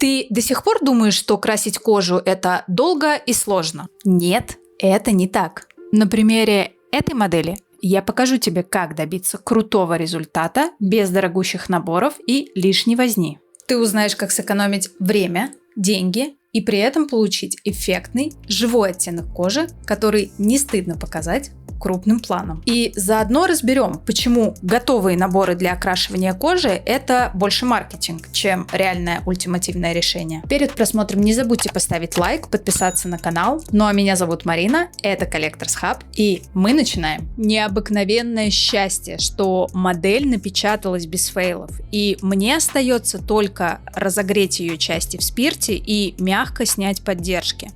Ты до сих пор думаешь, что красить кожу – это долго и сложно? Нет, это не так. На примере этой модели я покажу тебе, как добиться крутого результата без дорогущих наборов и лишней возни. Ты узнаешь, как сэкономить время, деньги и при этом получить эффектный, живой оттенок кожи, который не стыдно показать крупным планом. И заодно разберем, почему готовые наборы для окрашивания кожи – это больше маркетинг, чем реальное ультимативное решение. Перед просмотром не забудьте поставить лайк, подписаться на канал. Ну а меня зовут Марина, это Collectors Hub, и мы начинаем. Необыкновенное счастье, что модель напечаталась без фейлов, и мне остается только разогреть ее части в спирте и мягко снять поддержки.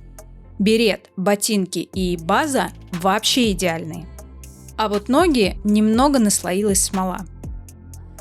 Берет, ботинки и база вообще идеальные. А вот ноги немного наслоилась смола.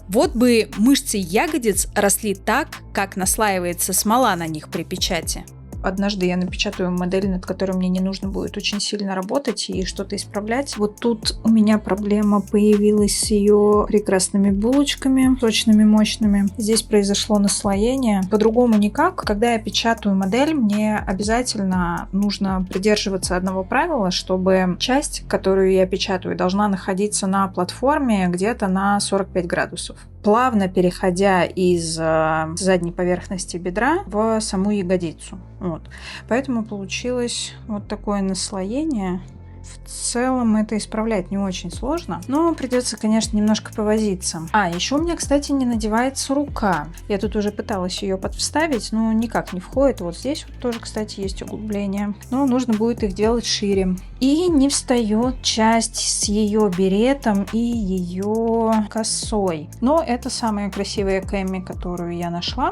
Вот бы мышцы ягодиц росли так, как наслаивается смола на них при печати. Однажды я напечатаю модель, над которой мне не нужно будет очень сильно работать и что-то исправлять. Вот тут у меня проблема появилась с ее прекрасными булочками, сочными, мощными. Здесь произошло наслоение. По-другому никак. Когда я печатаю модель, мне обязательно нужно придерживаться одного правила, чтобы часть, которую я печатаю, должна находиться на платформе где-то на 45 градусов, плавно переходя из задней поверхности бедра в саму ягодицу. Вот. Поэтому получилось вот такое наслоение. В целом это исправлять не очень сложно, но придется, конечно, немножко повозиться. Еще у меня, кстати, не надевается рука. Я тут уже пыталась ее подвставить, но никак не входит. Вот здесь вот тоже, кстати, есть углубления, но нужно будет их делать шире. И не встает часть с ее беретом и ее косой. Но это самая красивая Кэмми, которую я нашла.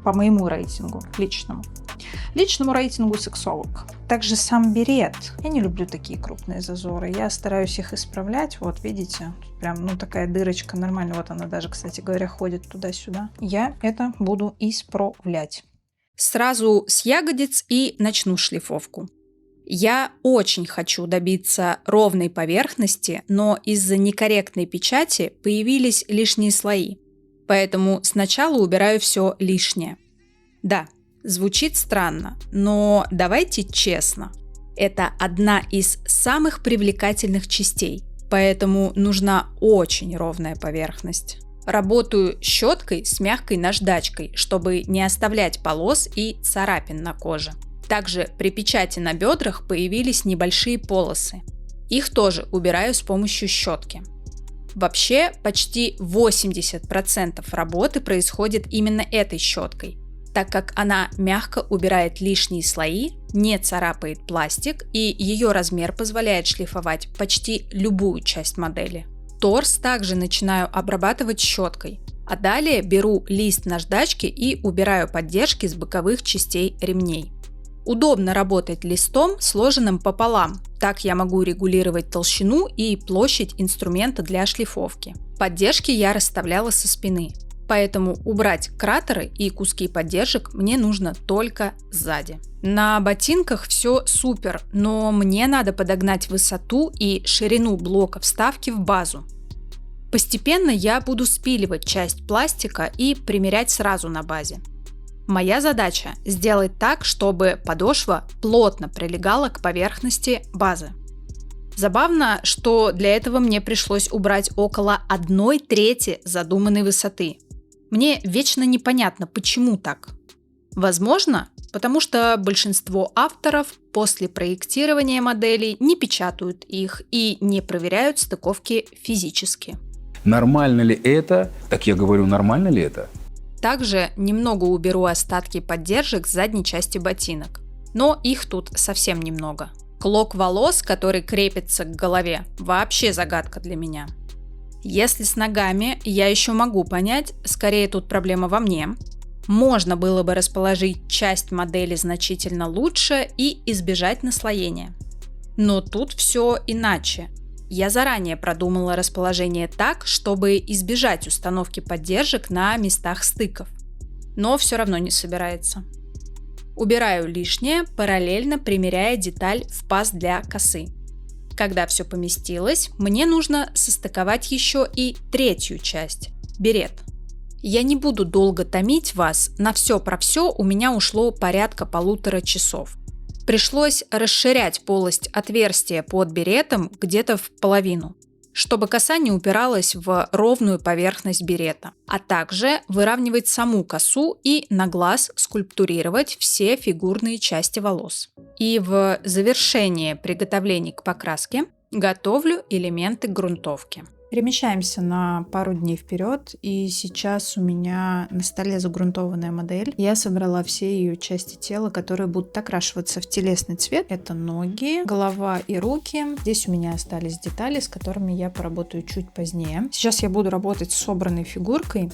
По моему рейтингу, личному рейтингу сексолог. Также сам берет. Я не люблю такие крупные зазоры. Я стараюсь их исправлять. Вот, видите, тут прям, такая дырочка нормально. Вот она даже, кстати говоря, ходит туда-сюда. Я это буду исправлять. Сразу с ягодиц и начну шлифовку. Я очень хочу добиться ровной поверхности, но из-за некорректной печати появились лишние слои. Поэтому сначала убираю все лишнее. Да, звучит странно, но давайте честно. Это одна из самых привлекательных частей, поэтому нужна очень ровная поверхность. Работаю щеткой с мягкой наждачкой, чтобы не оставлять полос и царапин на коже. Также при печати на бедрах появились небольшие полосы. Их тоже убираю с помощью щетки. Вообще, почти 80% работы происходит именно этой щеткой, так как она мягко убирает лишние слои, не царапает пластик и ее размер позволяет шлифовать почти любую часть модели. Торс также начинаю обрабатывать щеткой, а далее беру лист наждачки и убираю поддержки с боковых частей ремней. Удобно работать листом, сложенным пополам. Так я могу регулировать толщину и площадь инструмента для шлифовки. Поддержки я расставляла со спины, поэтому убрать кратеры и куски поддержек мне нужно только сзади. На ботинках все супер, но мне надо подогнать высоту и ширину блока вставки в базу. Постепенно я буду спиливать часть пластика и примерять сразу на базе. Моя задача – сделать так, чтобы подошва плотно прилегала к поверхности базы. Забавно, что для этого мне пришлось убрать около 1/3 задуманной высоты. Мне вечно непонятно, почему так. Возможно, потому что большинство авторов после проектирования моделей не печатают их и не проверяют стыковки физически. Нормально ли это? Так я говорю, нормально ли это? Также немного уберу остатки поддержек с задней части ботинок, но их тут совсем немного. Клок волос, который крепится к голове, вообще загадка для меня. Если с ногами я еще могу понять, скорее тут проблема во мне. Можно было бы расположить часть модели значительно лучше и избежать наслоения. Но тут все иначе. Я заранее продумала расположение так, чтобы избежать установки поддержек на местах стыков. Но все равно не собирается. Убираю лишнее, параллельно примеряя деталь в паз для косы. Когда все поместилось, мне нужно состыковать еще и третью часть – берет. Я не буду долго томить вас, на все про все у меня ушло порядка 1,5 часов. Пришлось расширять полость отверстия под беретом где-то в половину, чтобы коса не упиралась в ровную поверхность берета, а также выравнивать саму косу и на глаз скульптурировать все фигурные части волос. И в завершение приготовлений к покраске готовлю элементы грунтовки. Перемещаемся на пару дней вперед, и сейчас у меня на столе загрунтованная модель. Я собрала все ее части тела, которые будут окрашиваться в телесный цвет. Это ноги, голова и руки. Здесь у меня остались детали, с которыми я поработаю чуть позднее. Сейчас я буду работать с собранной фигуркой,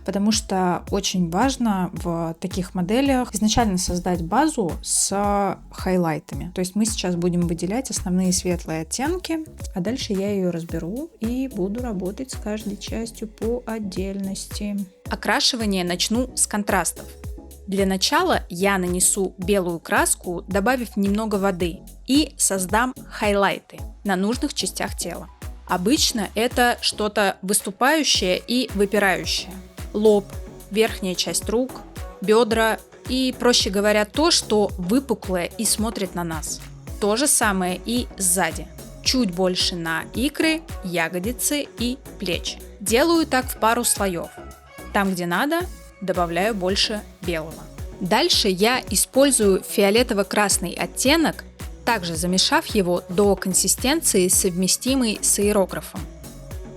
потому что очень важно в таких моделях изначально создать базу с хайлайтами. То есть мы сейчас будем выделять основные светлые оттенки, а дальше я ее разберу и буду работать с каждой частью по отдельности. Окрашивание начну с контрастов. Для начала я нанесу белую краску, добавив немного воды, и создам хайлайты на нужных частях тела. Обычно это что-то выступающее и выпирающее. Лоб, верхняя часть рук, бедра и, проще говоря, то, что выпуклое и смотрит на нас. То же самое и сзади. Чуть больше на икры, ягодицы и плечи. Делаю так в пару слоев. Там, где надо, добавляю больше белого. Дальше я использую фиолетово-красный оттенок, также замешав его до консистенции, совместимой с аэрографом.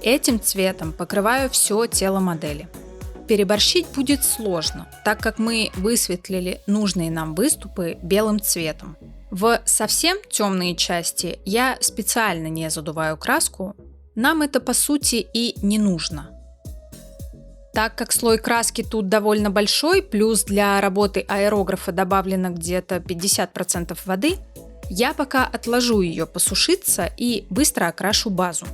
Этим цветом покрываю все тело модели. Переборщить будет сложно, так как мы высветлили нужные нам выступы белым цветом. В совсем темные части я специально не задуваю краску, нам это по сути и не нужно. Так как слой краски тут довольно большой, плюс для работы аэрографа добавлено где-то 50% воды, я пока отложу ее посушиться и быстро окрашу базу.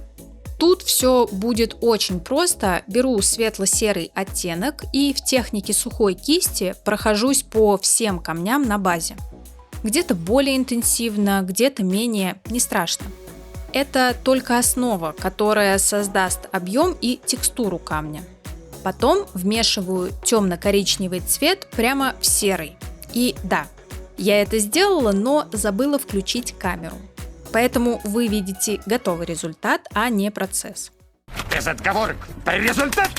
Тут все будет очень просто, беру светло-серый оттенок и в технике сухой кисти прохожусь по всем камням на базе. Где-то более интенсивно, где-то менее, не страшно. Это только основа, которая создаст объем и текстуру камня. Потом вмешиваю темно-коричневый цвет прямо в серый. И да, я это сделала, но забыла включить камеру. Поэтому вы видите готовый результат, а не процесс. Без отговорок, результат!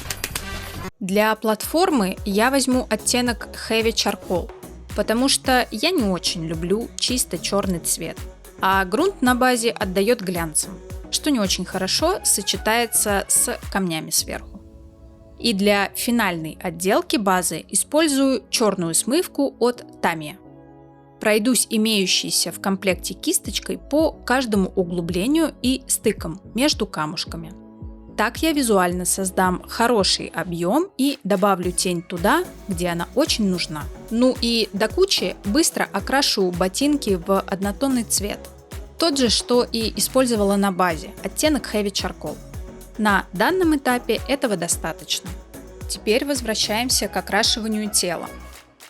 Для платформы я возьму оттенок Heavy Charcoal, потому что я не очень люблю чисто черный цвет, а грунт на базе отдает глянцем, что не очень хорошо сочетается с камнями сверху. И для финальной отделки базы использую черную смывку от Tamiya. Пройдусь имеющейся в комплекте кисточкой по каждому углублению и стыкам между камушками. Так я визуально создам хороший объем и добавлю тень туда, где она очень нужна. Ну и до кучи быстро окрашу ботинки в однотонный цвет. Тот же, что и использовала на базе, оттенок Heavy Charcoal. На данном этапе этого достаточно. Теперь возвращаемся к окрашиванию тела.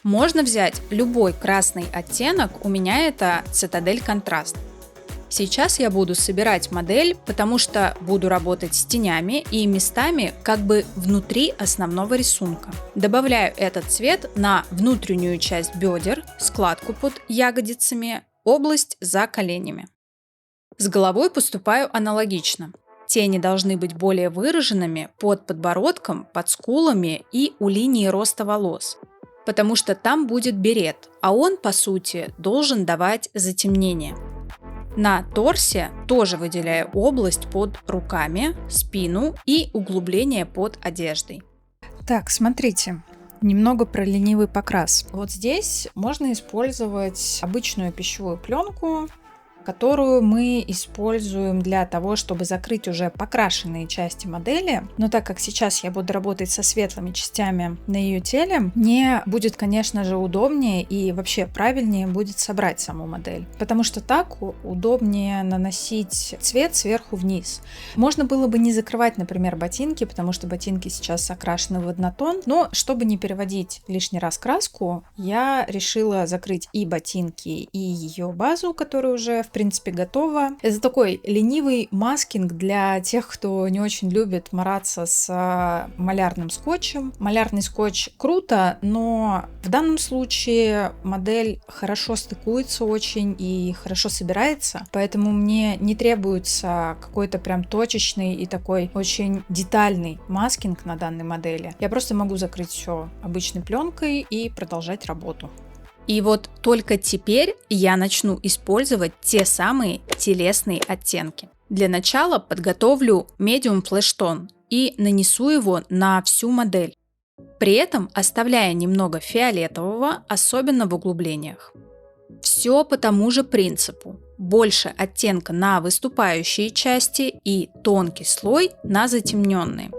Можно взять любой красный оттенок, у меня это Citadel Contrast. Сейчас я буду собирать модель, потому что буду работать с тенями и местами как бы внутри основного рисунка. Добавляю этот цвет на внутреннюю часть бедер, складку под ягодицами, область за коленями. С головой поступаю аналогично. Тени должны быть более выраженными под подбородком, под скулами и у линии роста волос, потому что там будет берет, а он, по сути, должен давать затемнение. На торсе тоже выделяю область под руками, спину и углубление под одеждой. Так, смотрите, немного про ленивый покрас. Вот здесь можно использовать обычную пищевую пленку, которую мы используем для того, чтобы закрыть уже покрашенные части модели. Но так как сейчас я буду работать со светлыми частями на ее теле, мне будет, конечно же, удобнее и вообще правильнее будет собрать саму модель. Потому что так удобнее наносить цвет сверху вниз. Можно было бы не закрывать, например, ботинки, потому что ботинки сейчас окрашены в однотон. Но чтобы не переводить лишний раз краску, я решила закрыть и ботинки, и ее базу, которая уже в в принципе, готова. Это такой ленивый маскинг для тех, кто не очень любит мараться с малярным скотчем. Малярный скотч круто, но в данном случае модель хорошо стыкуется очень и хорошо собирается, поэтому мне не требуется какой-то прям точечный и такой очень детальный маскинг на данной модели. Я просто могу закрыть все обычной пленкой и продолжать работу. И вот только теперь я начну использовать те самые телесные оттенки. Для начала подготовлю Medium Flash Tone и нанесу его на всю модель, при этом оставляя немного фиолетового, особенно в углублениях. Все по тому же принципу. Больше оттенка на выступающие части и тонкий слой на затемненные.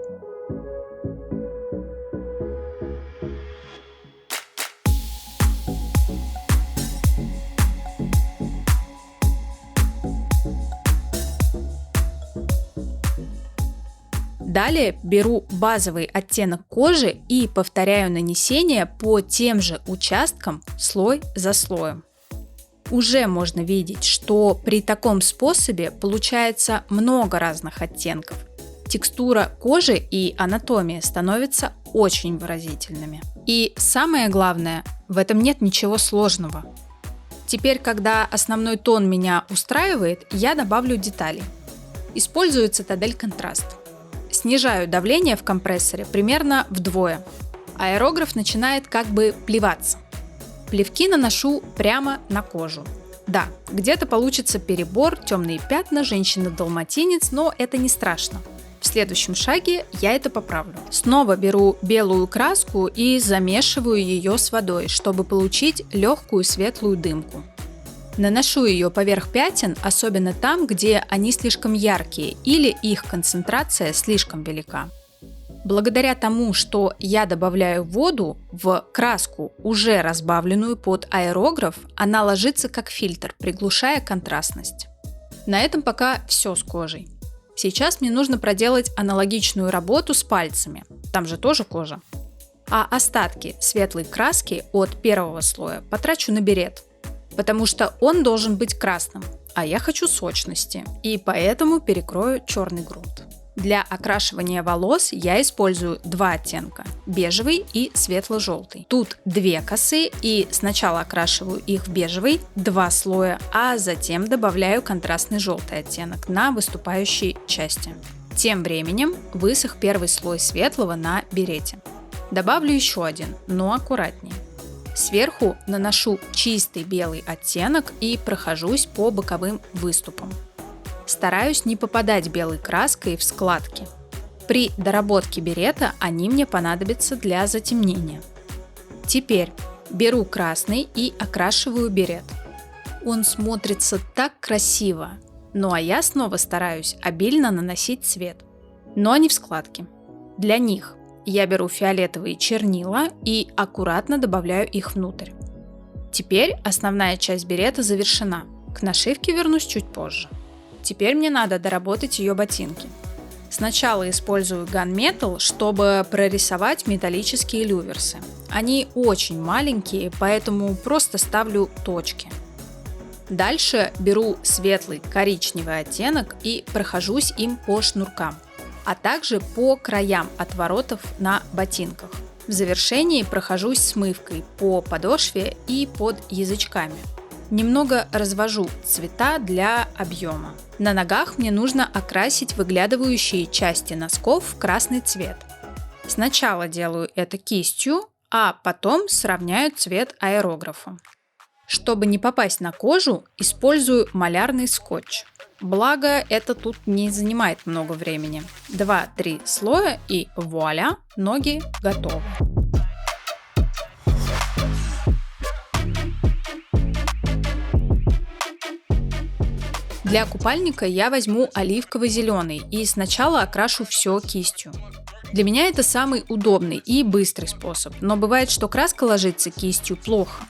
Далее беру базовый оттенок кожи и повторяю нанесение по тем же участкам слой за слоем. Уже можно видеть, что при таком способе получается много разных оттенков. Текстура кожи и анатомия становятся очень выразительными. И самое главное, в этом нет ничего сложного. Теперь, когда основной тон меня устраивает, я добавлю детали. Использую Citadel Contrast. Снижаю давление в компрессоре примерно вдвое. Аэрограф начинает как бы плеваться. Плевки наношу прямо на кожу. Да, где-то получится перебор, темные пятна, женщина-далматинец, но это не страшно. В следующем шаге я это поправлю. Снова беру белую краску и замешиваю ее с водой, чтобы получить легкую светлую дымку. Наношу ее поверх пятен, особенно там, где они слишком яркие или их концентрация слишком велика. Благодаря тому, что я добавляю воду в краску, уже разбавленную под аэрограф, она ложится как фильтр, приглушая контрастность. На этом пока все с кожей. Сейчас мне нужно проделать аналогичную работу с пальцами, там же тоже кожа. А остатки светлой краски от первого слоя потрачу на берет, потому что он должен быть красным, а я хочу сочности, и поэтому перекрою черный грунт. Для окрашивания волос я использую два оттенка – бежевый и светло-желтый. Тут две косы, и сначала окрашиваю их в бежевый, два слоя, а затем добавляю контрастный желтый оттенок на выступающей части. Тем временем высох первый слой светлого на берете. Добавлю еще один, но аккуратнее. Сверху наношу чистый белый оттенок и прохожусь по боковым выступам. Стараюсь не попадать белой краской в складки. При доработке берета они мне понадобятся для затемнения. Теперь беру красный и окрашиваю берет. Он смотрится так красиво, ну а я снова стараюсь обильно наносить цвет, но не в складки. Для них я беру фиолетовые чернила и аккуратно добавляю их внутрь. Теперь основная часть берета завершена. К нашивке вернусь чуть позже. Теперь мне надо доработать ее ботинки. Сначала использую Gunmetal, чтобы прорисовать металлические люверсы. Они очень маленькие, поэтому просто ставлю точки. Дальше беру светлый коричневый оттенок и прохожусь им по шнуркам, а также по краям отворотов на ботинках. В завершении прохожусь смывкой по подошве и под язычками. Немного развожу цвета для объема. На ногах мне нужно окрасить выглядывающие части носков в красный цвет. Сначала делаю это кистью, а потом сравняю цвет аэрографом. Чтобы не попасть на кожу, использую малярный скотч. Благо, это тут не занимает много времени. 2-3 слоя и вуаля, ноги готовы. Для купальника я возьму оливково-зеленый и сначала окрашу все кистью. Для меня это самый удобный и быстрый способ, но бывает, что краска ложится кистью плохо.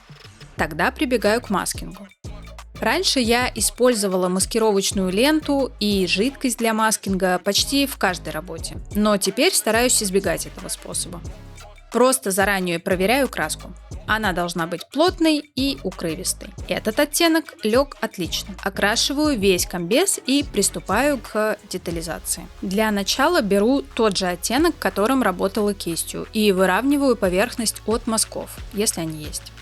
Тогда прибегаю к маскингу. Раньше я использовала маскировочную ленту и жидкость для маскинга почти в каждой работе, но теперь стараюсь избегать этого способа. Просто заранее проверяю краску. Она должна быть плотной и укрывистой. Этот оттенок лег отлично. Окрашиваю весь комбез и приступаю к детализации. Для начала беру тот же оттенок, которым работала кистью, и выравниваю поверхность от мазков, если они есть.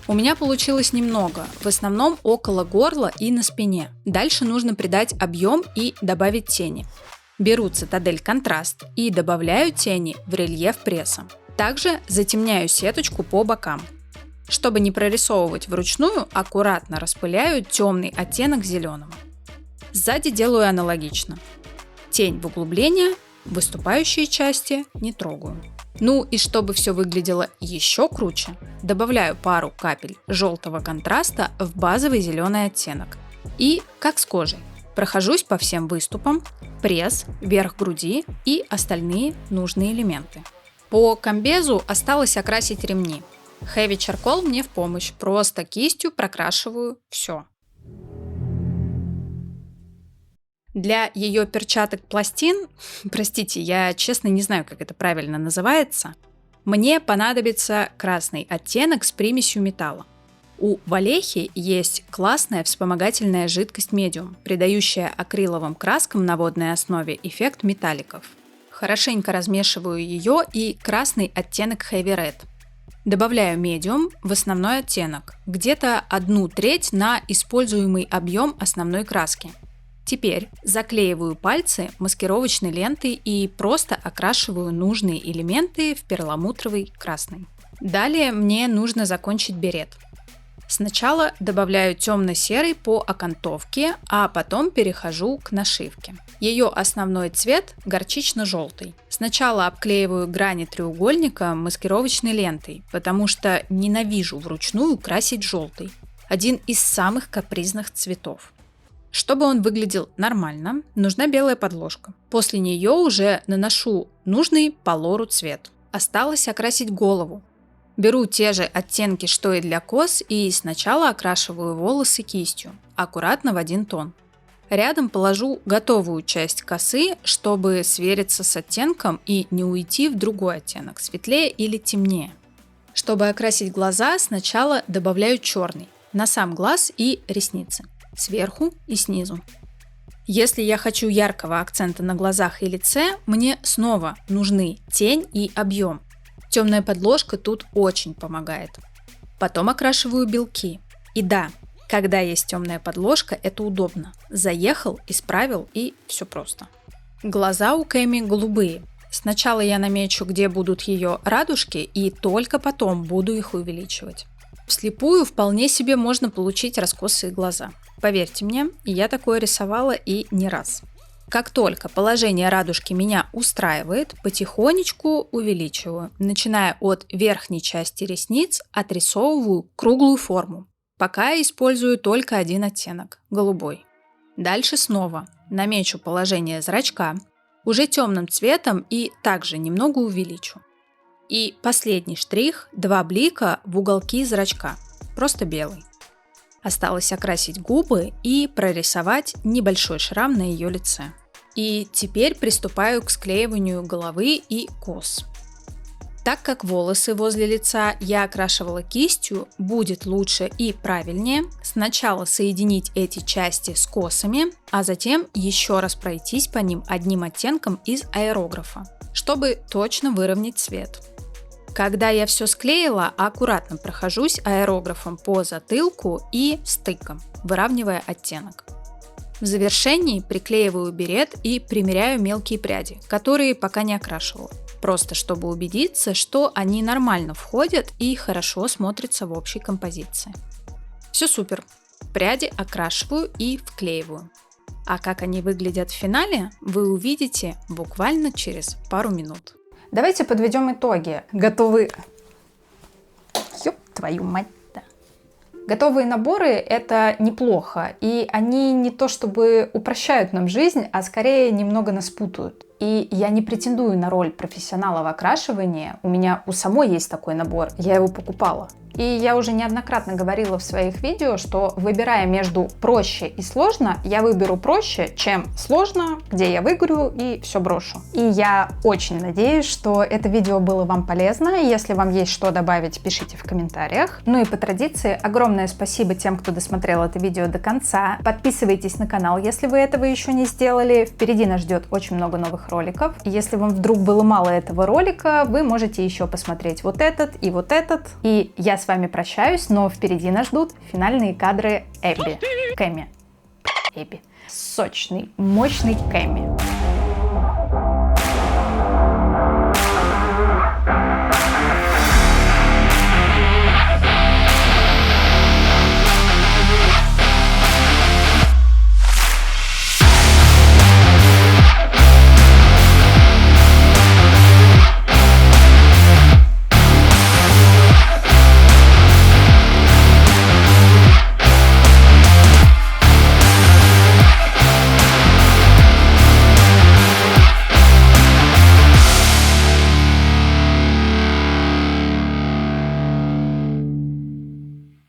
У меня получилось немного, в основном около горла и на спине. Дальше нужно придать объем и добавить тени. Беру Цитадель Контраст и добавляю тени в рельеф пресса. Также затемняю сеточку по бокам. Чтобы не прорисовывать вручную, аккуратно распыляю темный оттенок зеленого. Сзади делаю аналогично. Тень в углубление, выступающие части не трогаю. Ну и чтобы все выглядело еще круче, добавляю пару капель желтого контраста в базовый зеленый оттенок. И, как с кожей, прохожусь по всем выступам, пресс, верх груди и остальные нужные элементы. По комбезу осталось окрасить ремни. Heavy Charcoal мне в помощь, просто кистью прокрашиваю все. Для ее перчаток-пластин, простите, я честно не знаю, как это правильно называется, мне понадобится красный оттенок с примесью металла. У Валехи есть классная вспомогательная жидкость медиум, придающая акриловым краскам на водной основе эффект металликов. Хорошенько размешиваю ее и красный оттенок Heavy Red. Добавляю медиум в основной оттенок, где-то 1/3 на используемый объем основной краски. Теперь заклеиваю пальцы маскировочной лентой и просто окрашиваю нужные элементы в перламутровый красный. Далее мне нужно закончить берет. Сначала добавляю темно-серый по окантовке, а потом перехожу к нашивке. Ее основной цвет горчично-желтый. Сначала обклеиваю грани треугольника маскировочной лентой, потому что ненавижу вручную красить желтый. Один из самых капризных цветов. Чтобы он выглядел нормально, нужна белая подложка. После нее уже наношу нужный по лору цвет. Осталось окрасить голову. Беру те же оттенки, что и для кос, и сначала окрашиваю волосы кистью, аккуратно в один тон. Рядом положу готовую часть косы, чтобы свериться с оттенком и не уйти в другой оттенок, светлее или темнее. Чтобы окрасить глаза, сначала добавляю черный на сам глаз и ресницы, сверху и снизу. Если я хочу яркого акцента на глазах и лице, мне снова нужны тень и объем. Темная подложка тут очень помогает. Потом окрашиваю белки. И да, когда есть темная подложка, это удобно. Заехал, исправил и все просто. Глаза у Кэми голубые. Сначала я намечу, где будут ее радужки, и только потом буду их увеличивать. Вслепую вполне себе можно получить раскосые глаза. Поверьте мне, я такое рисовала и не раз. Как только положение радужки меня устраивает, потихонечку увеличиваю. Начиная от верхней части ресниц, отрисовываю круглую форму. Пока использую только один оттенок – голубой. Дальше снова намечу положение зрачка, уже темным цветом и также немного увеличу. И последний штрих – 2 блика в уголки зрачка, просто белый. Осталось окрасить губы и прорисовать небольшой шрам на ее лице. И теперь приступаю к склеиванию головы и кос. Так как волосы возле лица я окрашивала кистью, будет лучше и правильнее сначала соединить эти части с косами, а затем еще раз пройтись по ним одним оттенком из аэрографа, чтобы точно выровнять цвет. Когда я все склеила, аккуратно прохожусь аэрографом по затылку и стыком, выравнивая оттенок. В завершении приклеиваю берет и примеряю мелкие пряди, которые пока не окрашивала, просто чтобы убедиться, что они нормально входят и хорошо смотрятся в общей композиции. Все супер. Пряди окрашиваю и вклеиваю. А как они выглядят в финале, вы увидите буквально через пару минут. Давайте подведем итоги. Ёп твою мать. Готовые наборы – это неплохо, и они не то чтобы упрощают нам жизнь, а скорее немного нас путают. И я не претендую на роль профессионала в окрашивании, у меня у самой есть такой набор, я его покупала. И я уже неоднократно говорила в своих видео, что выбирая между проще и сложно, я выберу проще, чем сложно, где я выиграю и все брошу. И я очень надеюсь, что это видео было вам полезно. Если вам есть что добавить, пишите в комментариях. Ну и по традиции, огромное спасибо тем, кто досмотрел это видео до конца. Подписывайтесь на канал, если вы этого еще не сделали. Впереди нас ждет очень много новых роликов. И если вам вдруг было мало этого ролика, вы можете еще посмотреть вот этот и вот этот. И я с вами прощаюсь, но впереди нас ждут финальные кадры Эбби. Кэмми. Эбби. Сочный, мощный Кэмми.